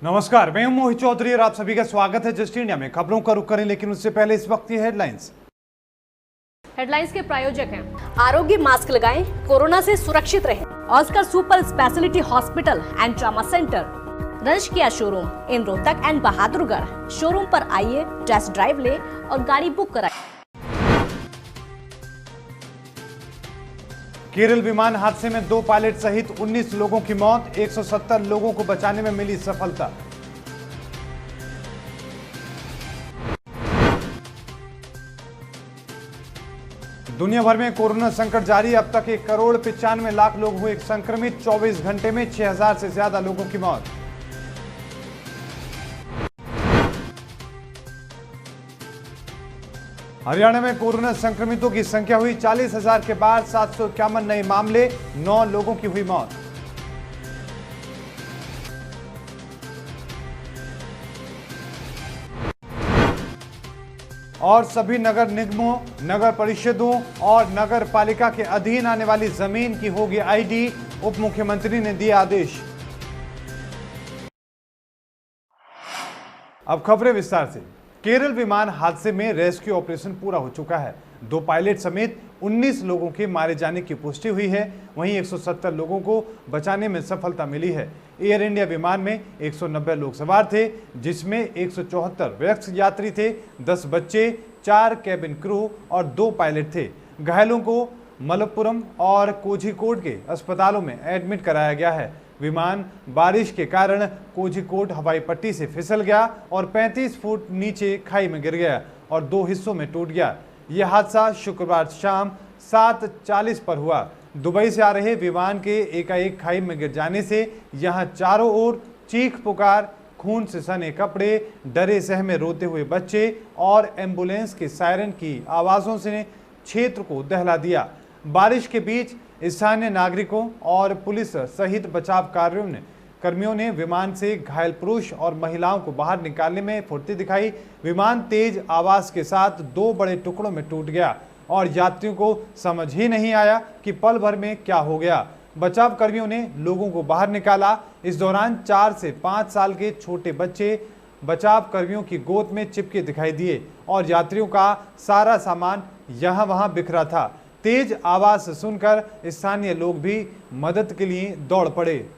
नमस्कार, मैं हूं मोहित चौधरी और आप सभी का स्वागत है जस्ट इंडिया में। खबरों का रुख करें, लेकिन उससे पहले इस वक्त ये हेडलाइंस के प्रायोजक हैं आरोग्य मास्क लगाएं, कोरोना से सुरक्षित रहें। Oscar super speciality hospital and trauma centre, रंश किया showroom in Rohtak and Bahadurgarh. Showroom पर आइए, टेस्ट ड्राइव ले और गाड़ी बुक कराएं। केरल विमान हादसे में 2 पायलट सहित 19 लोगों की मौत, 170 लोगों को बचाने में मिली सफलता। दुनिया भर में कोरोना संकट जारी, अब तक 1,95,00,000 लोग हुए संक्रमित। 24 घंटे में 6,000 से ज्यादा लोगों की मौत। हरियाणा में कोरोना संक्रमितों की संख्या हुई 40,000 के बाद 751 नए मामले, 9 लोगों की हुई मौत। और सभी नगर निगमों, नगर परिषदों और नगर पालिका के अधीन आने वाली जमीन की होगी आईडी, उप मुख्यमंत्री ने दिया आदेश। अब खबरें विस्तार से। केरल विमान हादसे में रेस्क्यू ऑपरेशन पूरा हो चुका है। 2 पायलट समेत 19 लोगों के मारे जाने की पुष्टि हुई है। वहीं 170 लोगों को बचाने में सफलता मिली है। एयर इंडिया विमान में 190 लोग सवार थे, जिसमें 174 वयस्क यात्री थे, 10 बच्चे, 4 कैबिन क्रू और 2 पायलट थे। घायलों को मलप्पुरम और कोझिकोड के अस्पतालों में एडमिट कराया गया है। विमान बारिश के कारण कोझिकोड हवाई पट्टी से फिसल गया और 35 फुट नीचे खाई में गिर गया और 2 हिस्सों में टूट गया। यह हादसा शुक्रवार शाम 7:40 पर हुआ। दुबई से आ रहे विमान के एकाएक खाई में गिर जाने से यहां चारों ओर चीख पुकार, खून से सने कपड़े, डरे सहमे रोते हुए बच्चे और एम्बुलेंस के सायरन की आवाजों से क्षेत्र को दहला दिया। बारिश के बीच स्थानीय नागरिकों और पुलिस सहित बचाव कर्मियों ने विमान से घायल पुरुष और महिलाओं को बाहर निकालने में फुर्ती दिखाई। विमान तेज आवाज के साथ 2 बड़े टुकड़ों में टूट गया और यात्रियों को समझ ही नहीं आया कि पल भर में क्या हो गया। बचाव कर्मियों ने लोगों को बाहर निकाला। इस दौरान 4 से 5 साल के छोटे बच्चे बचाव कर्मियों की गोद में चिपके दिखाई दिए और यात्रियों का सारा सामान यहाँ वहाँ बिखरा था। तेज आवाज सुनकर स्थानीय लोग भी मदद के लिए दौड़ पड़े।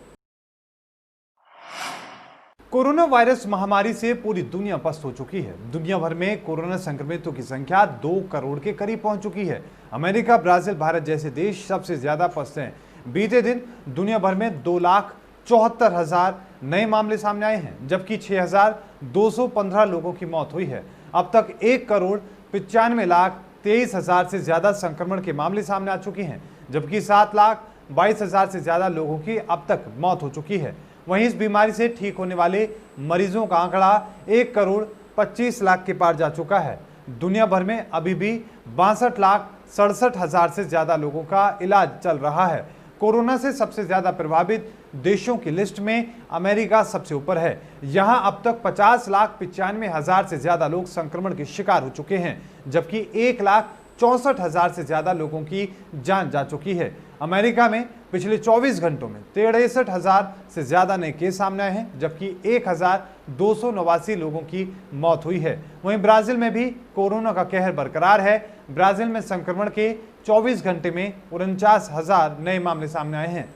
कोरोना वायरस महामारी से पूरी दुनिया पस्त हो चुकी है। दुनिया भर में कोरोना संक्रमितों की संख्या 2 करोड़ के करीब पहुंच चुकी है। अमेरिका, ब्राजील, भारत जैसे देश सबसे ज्यादा पस्त हैं। बीते दिन दुनिया भर में 2,74,000 नए मामले सामने आए हैं, जबकि 6,215 लोगों की मौत हुई है। अब तक 1,95,23,000 से ज्यादा संक्रमण के मामले सामने आ चुके हैं, जबकि 7,22,000 से ज्यादा लोगों की अब तक मौत हो चुकी है। वहीं इस बीमारी से ठीक होने वाले मरीजों का आंकड़ा 1,25,00,000 के पार जा चुका है। दुनिया भर में अभी भी 62,67,000 से ज्यादा लोगों का इलाज चल रहा है। कोरोना से सबसे ज्यादा प्रभावित देशों की लिस्ट में अमेरिका सबसे ऊपर है। यहां अब तक 50,95,000 से ज्यादा लोग संक्रमण के शिकार हो चुके हैं, जबकि 1,64,000 से ज्यादा लोगों की जान जा चुकी है। अमेरिका में पिछले 24 घंटों में 63,000 से ज्यादा नए केस सामने आए हैं, जबकि 1,289 लोगों की मौत हुई है। वहीं ब्राजील में भी कोरोना का कहर बरकरार है। ब्राजील में संक्रमण के 24 घंटे में 49,000 नए मामले सामने आए हैं।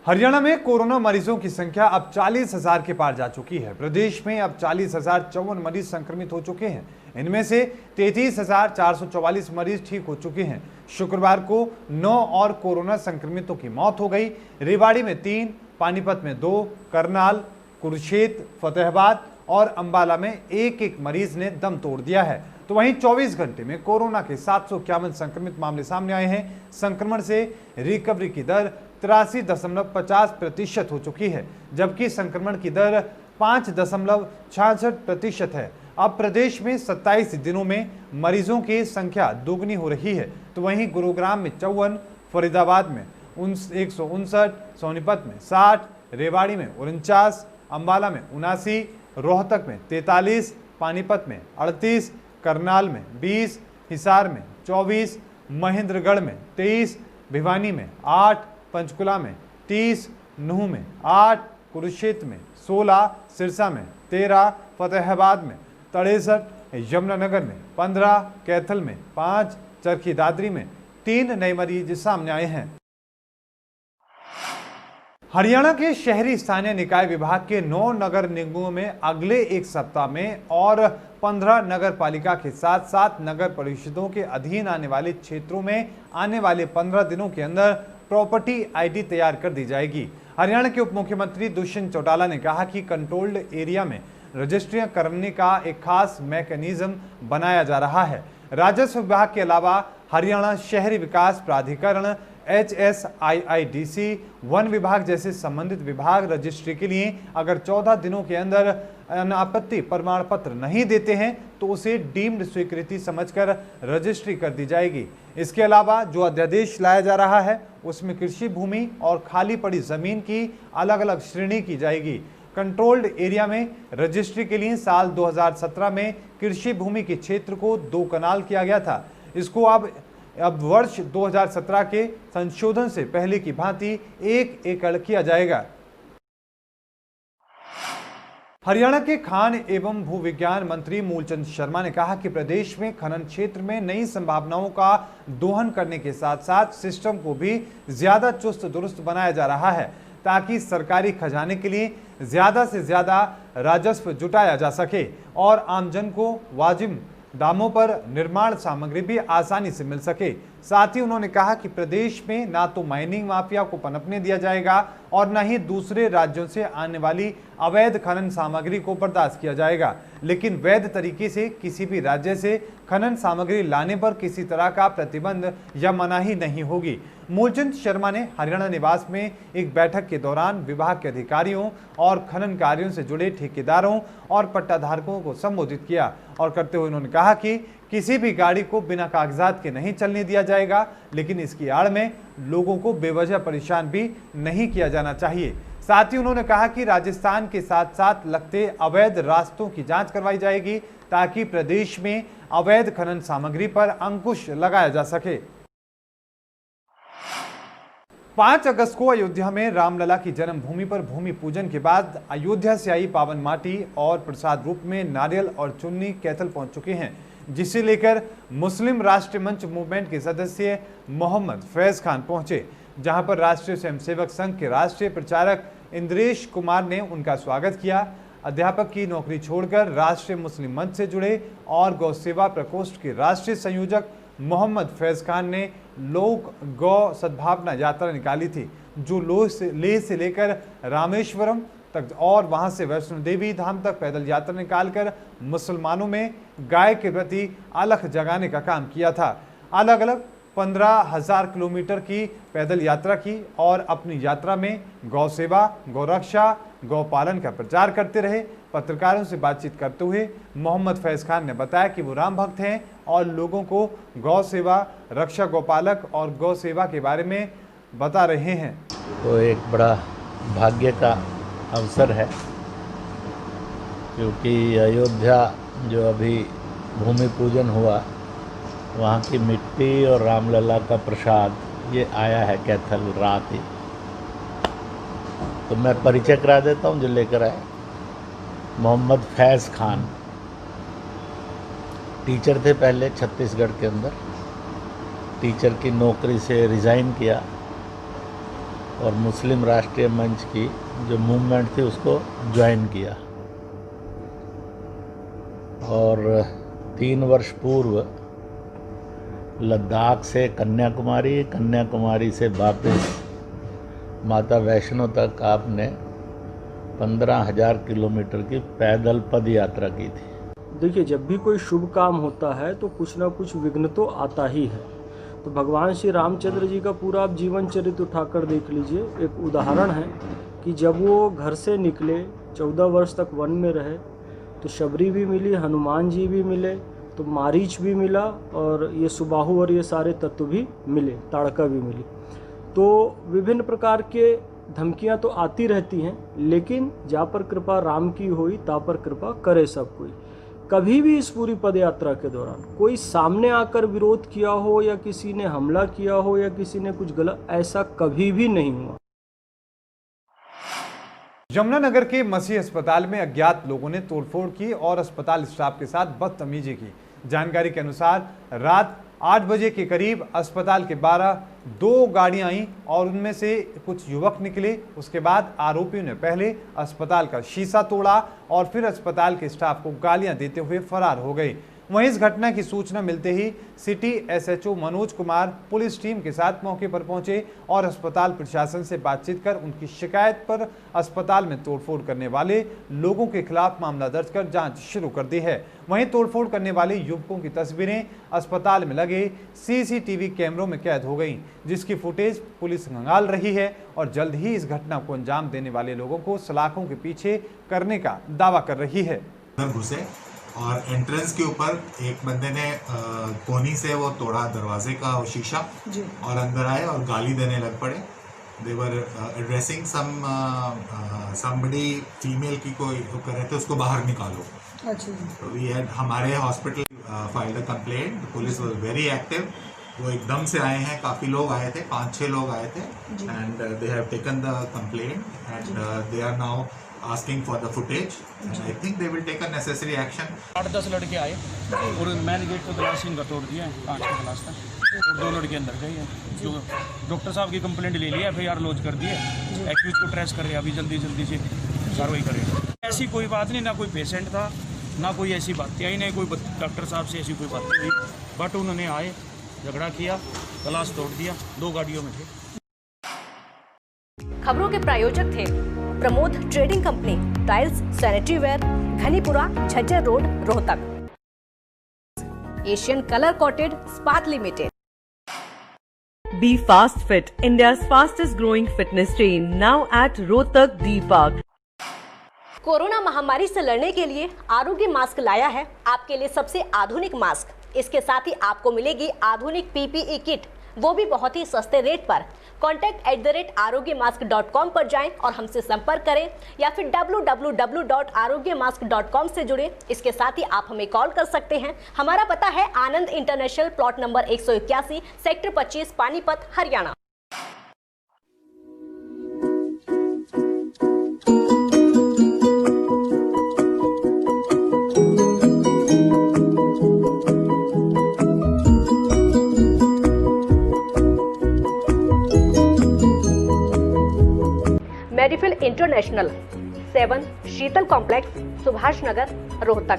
हरियाणा में कोरोना मरीजों की संख्या अब 40,000 के पार जा चुकी है। प्रदेश में अब 40,054 मरीज संक्रमित हो चुके हैं। इनमें से 33,444 मरीज ठीक हो चुके हैं। शुक्रवार को 9 और कोरोना संक्रमितों की मौत हो गई। रेवाड़ी में 3, पानीपत में 2, करनाल, कुरुक्षेत्र, फतेहाबाद और अंबाला में 1-1 मरीज ने दम तोड़ दिया है। तो वहीं 24 घंटे में कोरोना के 751 संक्रमित मामले सामने आए हैं। संक्रमण से रिकवरी की दर 83.50% हो चुकी है, जबकि संक्रमण की दर 5.66% है। अब प्रदेश में 27 दिनों में मरीजों की संख्या दोगुनी हो रही है। तो वहीं गुरुग्राम में 54, फरीदाबाद में 159, सोनीपत में 60, रेवाड़ी में 49, अंबाला में 79, रोहतक में 43, पानीपत में 38, करनाल में 20, हिसार में 24, महेंद्रगढ़ में 23, भिवानी में 8, पंचकुला में 30, नूह में 8, कुरुक्षेत्र में 16, सिरसा में 13, फतेहाबाद में 63, यमुनानगर में 15, कैथल में 5, चरखी दादरी में 3 नए मरीज सामने आए हैं। हरियाणा के शहरी स्थानीय निकाय विभाग के 9 नगर निगमों में अगले एक सप्ताह में और 15 नगर पालिका के साथ साथ नगर परिषदों के अधीन आने वाले क्षेत्रों में आने वाले 15 दिनों के अंदर प्रॉपर्टी आईडी तैयार कर दी जाएगी। हरियाणा के उप मुख्यमंत्री दुष्यंत चौटाला ने कहा कि कंट्रोल्ड एरिया में रजिस्ट्रियां करने का एक खास मैकेनिज्म बनाया जा रहा है। राजस्व विभाग के अलावा हरियाणा शहरी विकास प्राधिकरण, HSIIDC, वन विभाग जैसे संबंधित विभाग रजिस्ट्री के लिए अगर 14 दिनों के अंदर अनापत्ति प्रमाण पत्र नहीं देते हैं तो उसे डीम्ड स्वीकृति समझकर रजिस्ट्री कर दी जाएगी। इसके अलावा जो अध्यादेश लाया जा रहा है उसमें कृषि भूमि और खाली पड़ी जमीन की अलग अलग श्रेणी की जाएगी। कंट्रोल्ड एरिया में रजिस्ट्री के लिए साल 2017 में कृषि भूमि के क्षेत्र को 2 कनाल किया गया था। इसको अब वर्ष 2017 के संशोधन से पहले की भांति 1 एकड़ किया जाएगा। हरियाणा के खान एवं भूविज्ञान मंत्री मूलचंद शर्मा ने कहा कि प्रदेश में खनन क्षेत्र में नई संभावनाओं का दोहन करने के साथ साथ सिस्टम को भी ज्यादा चुस्त दुरुस्त बनाया जा रहा है ताकि सरकारी खजाने के लिए ज्यादा से ज्यादा राजस्व जुटाया जा सके और आमजन को वाजिब दामों पर निर्माण सामग्री भी आसानी से मिल सके। साथ ही उन्होंने कहा कि प्रदेश में ना तो माइनिंग माफिया को पनपने दिया जाएगा और न ही दूसरे राज्यों से आने वाली अवैध खनन सामग्री को बर्दाश्त किया जाएगा, लेकिन वैध तरीके से किसी भी राज्य से खनन सामग्री लाने पर किसी तरह का प्रतिबंध या मनाही नहीं होगी। मूलचंद शर्मा ने हरियाणा निवास में एक बैठक के दौरान विभाग के अधिकारियों और खनन कार्यों से जुड़े ठेकेदारों और पट्टाधारकों को संबोधित किया और करते हुए उन्होंने कहा कि किसी भी गाड़ी को बिना कागजात के नहीं चलने दिया जाएगा, लेकिन इसकी आड़ में लोगों को बेवजह परेशान भी नहीं किया जाना चाहिए। साथ ही उन्होंने कहा कि राजस्थान के साथ साथ लगते अवैध रास्तों की जांच करवाई जाएगी ताकि प्रदेश में अवैध खनन सामग्री पर अंकुश लगाया जा सके। 5 अगस्त को अयोध्या में रामलला की जन्मभूमि पर भूमि पूजन के बाद अयोध्या से आई पावन माटी और प्रसाद रूप में नारियल और चुन्नी कैथल पहुंच चुके हैं, जिसे लेकर मुस्लिम राष्ट्रीय मंच मूवमेंट के सदस्य मोहम्मद फैज खान पहुंचे, जहां पर राष्ट्रीय स्वयंसेवक संघ के राष्ट्रीय प्रचारक इंद्रेश कुमार ने उनका स्वागत किया। अध्यापक की नौकरी छोड़कर राष्ट्रीय मुस्लिम मंच से जुड़े और गौ सेवा प्रकोष्ठ के राष्ट्रीय संयोजक मोहम्मद फैज खान ने लोक गौ सद्भावना यात्रा निकाली थी, जो लेह से लेकर रामेश्वरम तक और वहां से वैष्णो देवी धाम तक पैदल यात्रा निकालकर मुसलमानों में गाय के प्रति अलख जगाने का काम किया था। अलग अलग 15,000 किलोमीटर की पैदल यात्रा की और अपनी यात्रा में गौ सेवा, गौरक्षा, गौपालन का प्रचार करते रहे। पत्रकारों से बातचीत करते हुए मोहम्मद फैज खान ने बताया कि वो राम भक्त हैं और लोगों को गौ सेवा, रक्षा, गौपालक और गौ सेवा के बारे में बता रहे हैं। तो एक बड़ा भाग्य का अवसर है, क्योंकि अयोध्या जो अभी भूमि पूजन हुआ, वहाँ की मिट्टी और रामलला का प्रसाद ये आया है कैथल रात ही। तो मैं परिचय करा देता हूँ जो लेकर आए। मोहम्मद फैज़ खान टीचर थे पहले छत्तीसगढ़ के अंदर। टीचर की नौकरी से रिज़ाइन किया और मुस्लिम राष्ट्रीय मंच की जो मूवमेंट थी उसको ज्वाइन किया। और 3 वर्ष पूर्व लद्दाख से कन्याकुमारी, कन्याकुमारी से वापस माता वैष्णो तक आपने 15,000 किलोमीटर की पैदल पद यात्रा की थी। देखिए, जब भी कोई शुभ काम होता है तो कुछ ना कुछ विघ्न तो आता ही है। तो भगवान श्री रामचंद्र जी का पूरा आप जीवन चरित्र उठाकर देख लीजिए। एक उदाहरण है कि जब वो घर से निकले, 14 वर्ष तक वन में रहे, तो शबरी भी मिली, हनुमान जी भी मिले, तो मारीच भी मिला और ये सुबाहु और ये सारे तत्व भी मिले, ताड़का भी मिली। तो विभिन्न प्रकार के धमकियां तो आती रहती हैं, लेकिन जा पर कृपा राम की होई ता पर कृपा करे सब कोई। कभी भी इस पूरी पद यात्रा के दौरान कोई सामने आकर विरोध किया हो या किसी ने हमला किया हो या किसी ने कुछ गलत, ऐसा कभी भी नहीं हुआ। यमुनानगर के मसीह अस्पताल में अज्ञात लोगों ने तोड़फोड़ की और अस्पताल स्टाफ के साथ बदतमीजी की। जानकारी के अनुसार रात 8 बजे के करीब अस्पताल के 2 गाड़ियां आईं और उनमें से कुछ युवक निकले। उसके बाद आरोपियों ने पहले अस्पताल का शीशा तोड़ा और फिर अस्पताल के स्टाफ को गालियां देते हुए फरार हो गए। वहीं इस घटना की सूचना मिलते ही city SHO Manoj Kumar police team के साथ मौके पर पहुंचे और अस्पताल प्रशासन से बातचीत कर उनकी शिकायत पर अस्पताल में तोड़फोड़ करने वाले लोगों के खिलाफ मामला दर्ज कर जांच शुरू कर दी है। वहीं तोड़फोड़ करने वाले युवकों की तस्वीरें अस्पताल में लगे सीसीटीवी कैमरों में कैद हो गई, जिसकी फुटेज पुलिस खंगाल रही है और जल्द ही इस घटना को अंजाम देने वाले लोगों को सलाखों के पीछे करने का दावा कर रही है। घुसे और एंट्रेंस के ऊपर एक बंदे ने कोनी से वो तोड़ा दरवाजे का शीशा और अंदर आए और गाली देने लग पड़े। दे वर एड्रेसिंग समबडी फीमेल की कोई कर रहे थे, उसको बाहर निकालो। तो वी हैड हमारे hospital filed a complaint. Police was very active. वो एकदम से आए हैं, काफ़ी लोग आए थे, 5-6 लोग आए थे and they have taken the complaint and they are now asking for the footage and I think they will take a necessary action. 8-10 लड़के आए और मैंने गेट को ग्लास इनका तोड़ दिया है, कांच का ग्लास था, और 2 लड़के अंदर गए हैं। जो डॉक्टर साहब की कंप्लेंट ले लिया, FIR लॉन्च कर दी है, एक्यूज को ट्रेस कर रहे हैं, अभी जल्दी से कार्रवाई करें। ऐसी कोई बात नहीं, ना कोई पेशेंट था, ना कोई ऐसी बातें आई, नहीं कोई डॉक्टर साहब से ऐसी कोई बातें हुई, बट उन्होंने आए, झगड़ा किया, ग्लास तोड़ दिया, 2 गाड़ियों में थे। खबरों के प्रायोजक थे Pramod trading company, tiles, sanitary ware, Ghanipura, Jhajjar road, Rohtak. Asian colour coated Ispat limited. Be Fast Fit, India's fastest growing fitness chain, now at Rohtak D Park. Corona महामारी से लड़ने के लिए आरोग्य मास्क लाया है आपके लिए सबसे आधुनिक मास्क। इसके साथ ही आपको मिलेगी आधुनिक PPE किट, वो भी बहुत ही सस्ते रेट पर। contact@arogyamask.com पर जाएं और हमसे संपर्क करें या फिर www.arogyamask.com से जुड़ें। इसके साथ ही आप हमें कॉल कर सकते हैं। हमारा पता है Anand international, plot number 181, sector 25, Panipat, Haryana. Medifil international, 7 Sheetal complex, Subhash Nagar, Rohtak.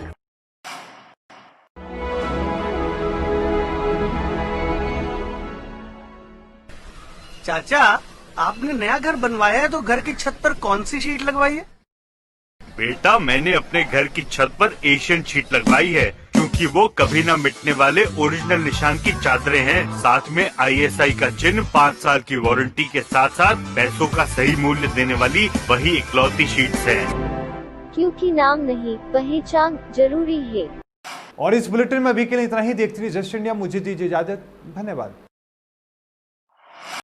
चाचा, आपने नया घर बनवाया है तो घर की छत पर कौन सी शीट लगवाई है? बेटा, मैंने अपने घर की छत पर एशियन शीट लगवाई है, क्योंकि वो कभी न मिटने वाले ओरिजिनल निशान की चादरें हैं। साथ में ISI का चिन्ह, 5 साल की वारंटी के साथ साथ पैसों का सही मूल्य देने वाली वही इकलौती शीट्स हैं। क्योंकि नाम नहीं, पहचान जरूरी है। और इस बुलेटिन में अभी के लिए इतना ही। देखते रहिए जस्ट इंडिया। मुझे दीजिए इजाजत। धन्यवाद।